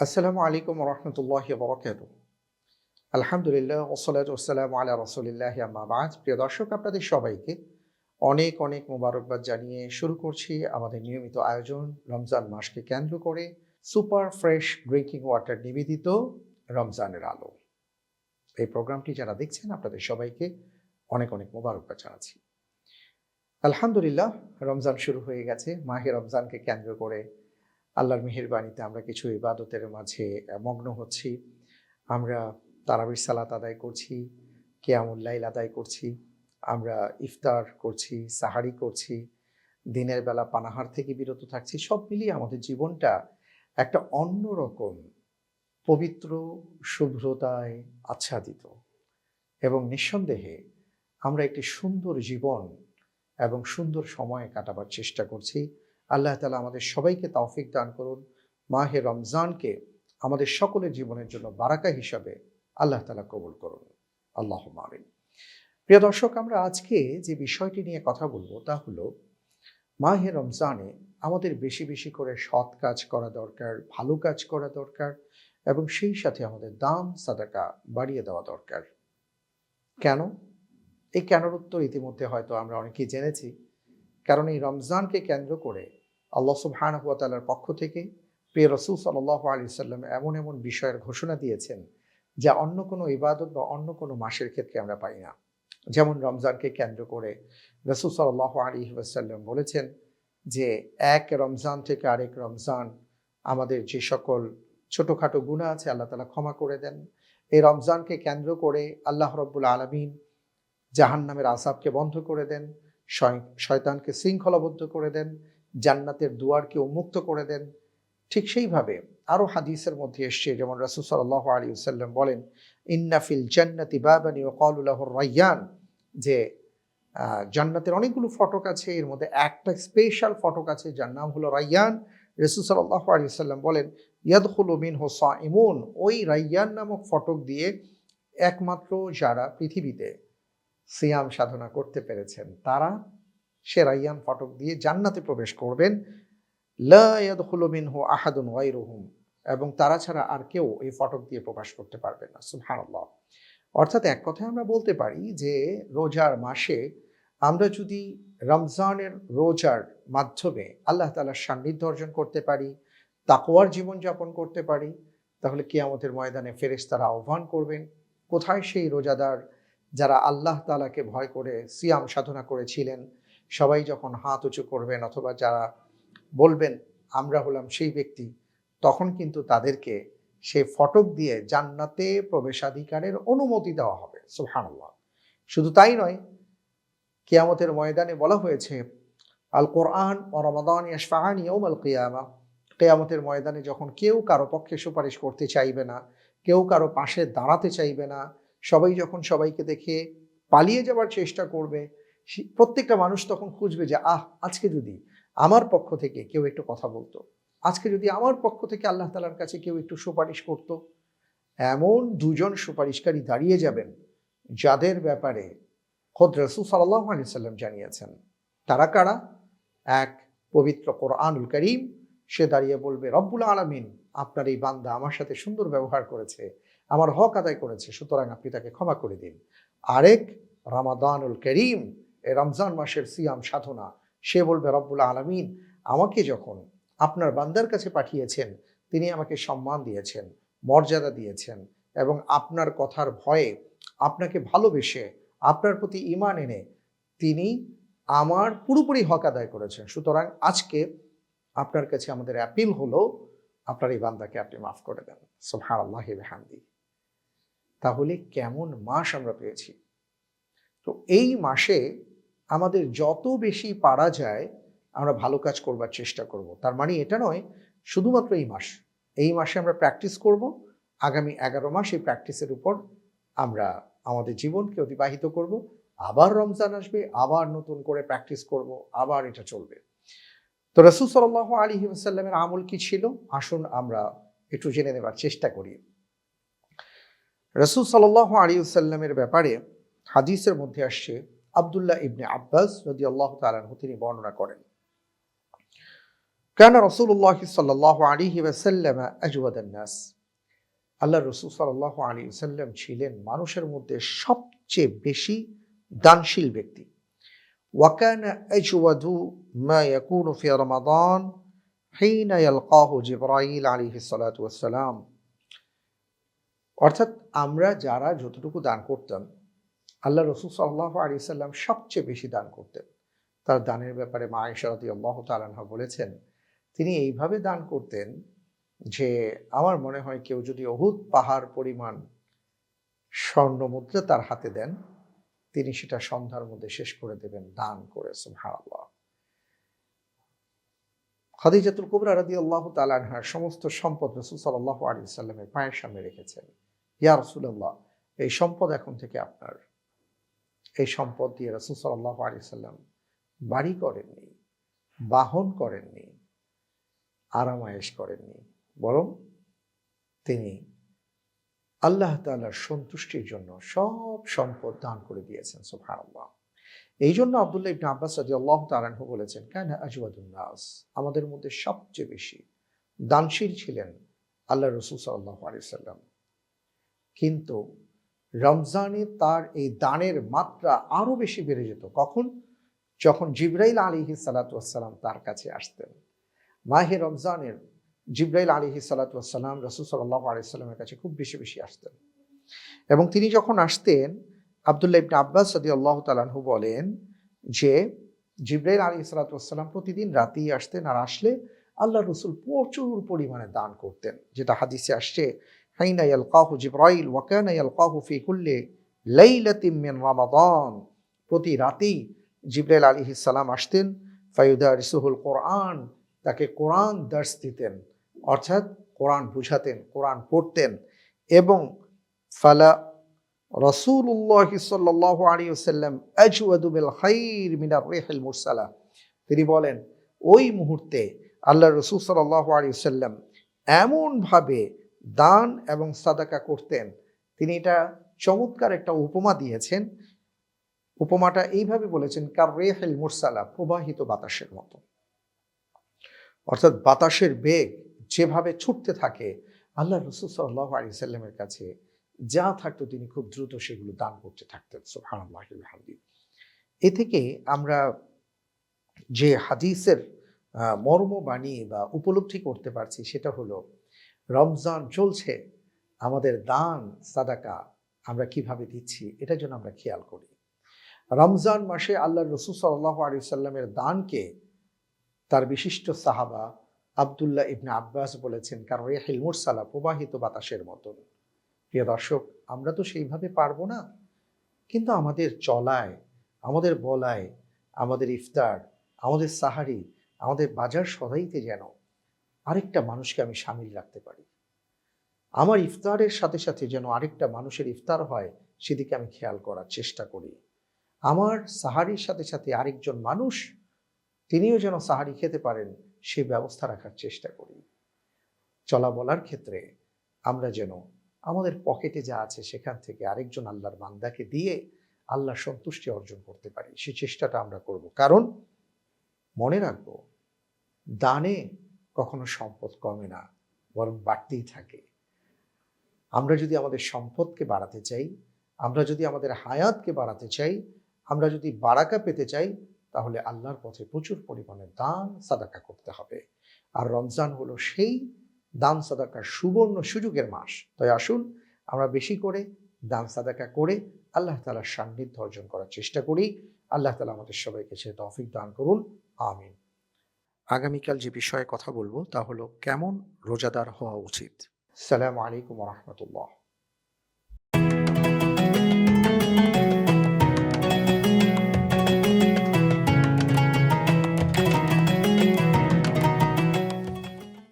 আসসালামু আলাইকুম রহমতুল্লাহি বরকাতুহ। আলহামদুলিল্লাহ ওসসালাতু ওয়াসসালামু আলা রাসূলিল্লাহি আম্মা বা'দ। প্রিয় দর্শক, আপনাদের সবাইকে অনেক অনেক মোবারকবাদ জানিয়ে শুরু করছি আমাদের নিয়মিত আয়োজন রমজান মাসকে কেন্দ্র করে সুপার ফ্রেশ ড্রিঙ্কিং ওয়াটার নিবেদিত রমজানের আলো। এই প্রোগ্রামটি যারা দেখছেন আপনাদের সবাইকে অনেক অনেক মোবারকবাদ জানাচ্ছি। আলহামদুলিল্লাহ, রমজান শুরু হয়ে গেছে। মাহে রমজানকে কেন্দ্র করে আল্লাহর মেহেরবানিতে আমরা কিছু ইবাদতের মাঝে মগ্ন হচ্ছি। আমরা তারাবির সালাত আদায় করছি, কিয়ামুল লাইল আদায় করছি, আমরা ইফতার করছি, সাহারি করছি, দিনের বেলা পানাহার থেকে বিরত থাকছি। সব মিলিয়ে আমাদের জীবনটা একটা অন্যরকম পবিত্র শুভ্রতায় আচ্ছাদিত এবং নিঃসন্দেহে আমরা একটি সুন্দর জীবন এবং সুন্দর সময় কাটাবার চেষ্টা করছি। আল্লাহ তাআলা আমাদের সবাইকে তৌফিক দান করুন। মাহে রমজানকে আমাদের সকলের জীবনের জন্য বারাকা হিসাবে আল্লাহ তাআলা কবুল করুন। আল্লাহুম্মা আমিন। প্রিয় দর্শক, আমরা আজকে যে বিষয়টি নিয়ে কথা বলবো তা হলো মাহে রমজানে আমাদের বেশি বেশি করে সৎ কাজ করা দরকার, ভালো কাজ করা দরকার এবং সেই সাথে আমাদের দান সাদাকা বাড়িয়ে দেওয়া দরকার। কেন? এই কেনর উত্তর ইতিমধ্যে হয়তো আমরা অনেকেই জেনেছি। কারণ এই রমজানকে কেন্দ্র করে আল্লাহ সুবহানাহু ওয়া তাআলার পক্ষ থেকে প্রিয় রাসূল সাল্লাল্লাহু আলাইহি ওয়াসাল্লাম এমন এমন বিষয়ের ঘোষণা দিয়েছেন যা অন্য কোনো ইবাদত বা অন্য কোনো মাসের ক্ষেত্রে আমরা পাই না। যেমন রমজানকে কেন্দ্র করে রাসূল সাল্লাল্লাহু আলাইহি ওয়াসাল্লাম বলেছেন যে এক রমজান থেকে আরেক রমজান আমাদের যে সকল ছোটোখাটো গুনাহ আছে আল্লাহ তাআলা ক্ষমা করে দেন। এই রমজানকে কেন্দ্র করে আল্লাহ রাব্বুল আলামিন জাহান্নামের আযাবকে বন্ধ করে দেন, শয়তানকে শৃঙ্খলাবদ্ধ করে দেন, জান্নাতের দুয়ারকে উন্মুক্ত করে দেন। ঠিক সেইভাবে আরও হাদিসের মধ্যে এসছে, যেমন রাসূল সাল্লাল্লাহু আলাইহি ওয়াসাল্লাম বলেন, ইন্না ফিল জান্নাতি বাবান ইউকালু লাহুর রায়্যান, যে জান্নাতের অনেকগুলো ফটক আছে, এর মধ্যে একটা স্পেশাল ফটক আছে যার নাম হলো রায়্যান। রাসূল সাল্লাল্লাহু আলাইহি ওয়াসাল্লাম বলেন, ইয়াদখুলু মিনহু সাইমুন, ওই রায়্যান নামক ফটক দিয়ে একমাত্র যারা পৃথিবীতে সিয়াম সাধনা করতে পেরেছেন তারা সে রায়্যান ফটক দিয়ে জান্নাতে প্রবেশ করবেন। লা ইয়াদখুলু মিনহু আহাদুন গায়রুহুম, এবং তারা ছাড়া আর কেউ এই ফটক দিয়ে প্রবেশ করতে পারবে না। সুবহানাল্লাহ। অর্থাৎ এক কথায় আমরা বলতে পারি যে রোজার মাসে আমরা যদি রমজানের রোজার মাধ্যমে আল্লাহ তাআলার সান্নিধ্য অর্জন করতে পারি, তাকওয়ার জীবনযাপন করতে পারি, তাহলে কিয়ামতের ময়দানে ফেরেশতারা আহ্বান করবেন, কোথায় সেই রোজাদার যারা আল্লাহ তাআলাকে ভয় করে সিয়াম সাধনা করেছিলেন। সবাই যখন হাত উঁচু করবেন অথবা যারা বলবেন আমরা হলাম সেই ব্যক্তি, তখন কিন্তু তাদেরকে সেই ফটক দিয়ে জান্নাতে প্রবেশাধিকারের অনুমতি দেওয়া হবে। সুবহানাল্লাহ। শুধু তাই নয়, কিয়ামতের ময়দানে বলা হয়েছে আল কোরআন ও রমাদান ইয়াশফাআনি ইয়াউমাল কিয়ামাহ, কিয়ামতের ময়দানে যখন কেউ কারো পক্ষে সুপারিশ করতে চাইবে না, কেউ কারো পাশে দাঁড়াতে চাইবে না, সবাই যখন সবাইকে দেখে পালিয়ে যাওয়ার চেষ্টা করবে, প্রত্যেকটা মানুষ তখন খুঁজবে যে আজকে যদি আমার পক্ষ থেকে কেউ একটু কথা বলতো, আজকে যদি আমার পক্ষ থেকে আল্লাহ তাআলার কাছে কেউ একটু সুপারিশ করত। এমন দুজন সুপারিশকারী দাঁড়িয়ে যাবেন যাদের ব্যাপারে খোদ রাসূল সাল্লাল্লাহু আলাইহি ওয়াসাল্লাম জানিয়েছেন। তারা কারা? এক, পবিত্র কোরআনুল কারীম, সে দাঁড়িয়ে বলবে, রব্বুল আলামিন আপনার এই বান্দা আমার সাথে সুন্দর ব্যবহার করেছে, আমার হক আদায় করেছে, সুতরাং আপনি তাকে ক্ষমা করে দিন। আরেক, রমাদানুল কারীম, এই রমজান মাসের সিয়াম সাধনা, সে বলবে, রব্বুল আলামিন আমাকে যখন আপনার বান্দার কাছে পাঠিয়েছেন তিনি আমাকে সম্মান দিয়েছেন, মর্যাদা দিয়েছেন এবং আপনার কথার ভয়ে, আপনাকে ভালোবেসে, আপনার প্রতি ঈমান এনে তিনি আমার পুরোপুরি হক আদায় করেছেন। সুতরাং আজকে আপনার কাছে আমাদের অ্যাপিল হলো আপনার এই বান্দাকে আপনি মাফ করে দেন। সুবহানাল্লাহি ওয়া বিহামদিহি। তাহলে কেমন মাস আমরা পেয়েছি! তো এই মাসে আমাদের যত বেশি পারা যায় আমরা ভালো কাজ করবার চেষ্টা করব। তার মানে এটা নয় শুধুমাত্র এই মাসে আমরা প্র্যাকটিস করব, আগামী 11 মাস এই প্র্যাকটিসের উপর আমরা আমাদের জীবনকে অতিবাহিত করব। আবার রমজান আসবে, আবার নতুন করে প্র্যাকটিস করব, আবার এটা চলবে। তো রাসূল সাল্লাল্লাহু আলাইহি ওয়াসাল্লামের আমল কি ছিল? আসুন আমরা একটু জেনে নেবার চেষ্টা করি। রাসূল সাল্লাল্লাহু আলাইহি ওয়াসাল্লামের ব্যাপারে হাদিসের মধ্যে আসছে, আব্দুল্লাহ ইবনে আব্বাস রাদিয়াল্লাহু তাআলা আনহু তিনি বর্ণনা করেন, কানা রাসূলুল্লাহ সাল্লাল্লাহু আলাইহি ওয়াসাল্লাম আজওয়াদান নাস। আল্লাহর রাসূল সাল্লাল্লাহু আলাইহি ওয়াসাল্লাম ছিলেন মানুষের মধ্যে সবচেয়ে বেশি দানশীল ব্যক্তি। ওয়া কানা আজওয়াদু মা ইয়াকুনু ফি রমাদান হিনা ইয়ালকাহু জিবরাইল আলাইহিস সালাতু ওয়াস সালাম। অর্থাৎ আমরা যারা যতটুকু দান করতাম, আল্লাহ রাসূল সাল্লাল্লাহু আলাইহি ওয়াসাল্লাম সবচেয়ে বেশি দান করতেন। তার দানের ব্যাপারে মা আয়েশা রাদিয়াল্লাহু তাআলা আনহা বলেছেন, তিনি এইভাবে দান করতেন যে আমার মনে হয় কেউ যদি উহুদ পাহাড় পরিমাণ স্বর্ণ মুদ্রা তার হাতে দেন, তিনি সেটা সন্ধ্যার মধ্যে শেষ করে দেবেন দান করে। সুবহানাল্লাহ। খাদিজাতুল কুবরা রাদিয়াল্লাহু তাআলা আনহার সমস্ত সম্পদ রাসূল সাল্লাল্লাহু আলাইহি ওয়াসাল্লামের পায়ের সামনে রেখেছেন। ইয়া রাসূলুল্লাহ, এই সম্পদ এখন থেকে আপনার। এই সম্পদ দিয়ে রাসূল সাল্লাল্লাহু আলাইহি ওয়াসাল্লাম বাড়ি করেননি, বাহন করেননি, আরামায়েশ করেননি, বরং তিনি আল্লাহ তাআলার সন্তুষ্টির জন্য সব সম্পদ দান করে দিয়েছেন। সুবহানাল্লাহ। এই জন্য আব্দুল্লাহ ইবনে আব্বাস রাদিয়াল্লাহু তাআলা আনহু বলেছেন, কানা আজওয়াদুন নাস, আমাদের মধ্যে সবচেয়ে বেশি দানশীল ছিলেন আল্লাহ রাসূল সাল্লাল্লাহু আলাইহি ওয়াসাল্লাম। কিন্তু রমজানে তার এই দানের মাত্রা আরো বেশি বেড়ে যেত। কখন? যখন জিবরাইল আলাইহিস সালাতু ওয়াস সালাম তার কাছে আসতেন। মাহে রমজানের জিবরাইল আলাইহিস সালাতু ওয়াস সালাম রাসূল সাল্লাল্লাহু আলাইহি ওয়াসাল্লামের কাছে খুব বেশি বেশি আসতেন। এবং তিনি যখন আসতেন, আব্দুল্লাহ ইবনে আব্বাস রাদিয়াল্লাহু তাআলা আনহু বলেন যে জিবরাইল আলাইহিস সালাতু ওয়াস সালাম প্রতিদিন রাতেই আসতেন, আর আসলে আল্লাহর রাসূল প্রচুর পরিমাণে দান করতেন, যেটা হাদিসে আসছে, হাইনা ইয়ালকাহু জিবরাইল ওয়া কানা ইয়ালকাহু ফি কুল্লি লাইলাতিন মিন রমাদান। প্রতি রাতেই জিবরাইল আলাইহিস সালাম আসতেন, ফায়ুদারিসুহুল কোরআন, তাকে কোরআন দার্স দিতেন, অর্থাৎ কোরআন বুঝাতেন, কোরআন পড়তেন। এবং ফালা রাসূলুল্লাহ সাল্লাল্লাহু আলাইহি ওয়াসাল্লাম আজওয়াদু বিল খাইর মিনার রিহিল মুরসালা। তিনি বলেন, ওই মুহূর্তে আল্লাহর রাসূল সাল্লাল্লাহু আলাইহি ওয়াসাল্লাম এমনভাবে দান এবং সাদাকা করতেন, তিনি এটা চমৎকার একটা উপমা দিয়েছেন। উপমাটা এইভাবে বলেছেন, কার রিহিল মুরসালা, প্রবাহিত বাতাসের মতো। অর্থাৎ বাতাসের বেগ যেভাবে ছুটতে থাকে, আল্লাহর রাসূল সাল্লাল্লাহু আলাইহি ওয়াসাল্লামের কাছে যা থাকতো তিনি খুব দ্রুত সেগুলো দান করতে থাকতেন। সুবহানাল্লাহি ওয়া বিহামদিহি। এ থেকে আমরা যে হাদিসের মর্মবাণী বা উপলব্ধি করতে পারছি সেটা হলো, রমজান চলছে, আমাদের দান সাদাকা আমরা কিভাবে দিচ্ছি এটা যেন আমরা খেয়াল করি। রমজান মাসে আল্লাহর রাসূল সাল্লাল্লাহু আলাইহি ওয়াসাল্লামের দানকে তার বিশিষ্ট সাহাবা আব্দুল্লাহ ইবনে আব্বাস বলেছেন, কারণ রিহিল মুরসালা, প্রবাহিত বাতাসের মতন। প্রিয় দর্শক, আমরা তো সেইভাবে পারবো না, কিন্তু আমাদের চলায়, আমাদের বলায়, আমাদের ইফতার, আমাদের সাহারি, আমাদের বাজার সদাইতে যেন আরেকটা মানুষকে আমি শামিল রাখতে পারি। আমার ইফতারের সাথে সাথে যেন আরেকটা মানুষের ইফতার হয়, সেদিকে আমি খেয়াল করার চেষ্টা করি। আমার সাহারির সাথে সাথে আরেকজন মানুষ, তিনিও যেন সাহারি খেতে পারেন, সে ব্যবস্থা রাখার চেষ্টা করি। চলা বলার ক্ষেত্রে আমরা যেন আমাদের পকেটে যা আছে সেখান থেকে আরেকজন আল্লাহর বান্দাকে দিয়ে আল্লাহর সন্তুষ্টি অর্জন করতে পারি, সেই চেষ্টাটা আমরা করব। কারণ মনে রাখবো, দানে কখনো সম্পদ কমে না, বরং বাড়তেই থাকে। আমরা যদি আমাদের সম্পদকে বাড়াতে চাই, আমরা যদি আমাদের হায়াতকে বাড়াতে চাই, আমরা যদি বারাকা পেতে চাই, তাহলে আল্লাহর পথে প্রচুর পরিমাণে দান সাদাকা করতে হবে। আর রমজান হলো সেই দান সাদাকার সুবর্ণ সুযোগের মাস। তাই আসুন আমরা বেশি করে দান সাদাকা করে আল্লাহ তাআলার সান্নিধ্য অর্জন করার চেষ্টা করি। আল্লাহ তাআলা আমাদের সবাইকে সে তৌফিক দান করুন, আমিন। আগামীকাল যে বিষয়ে কথা বলবো তা হলো, কেমন রোজাদার হওয়া উচিত। আসসালামু আলাইকুম ওয়া রাহমাতুল্লাহ।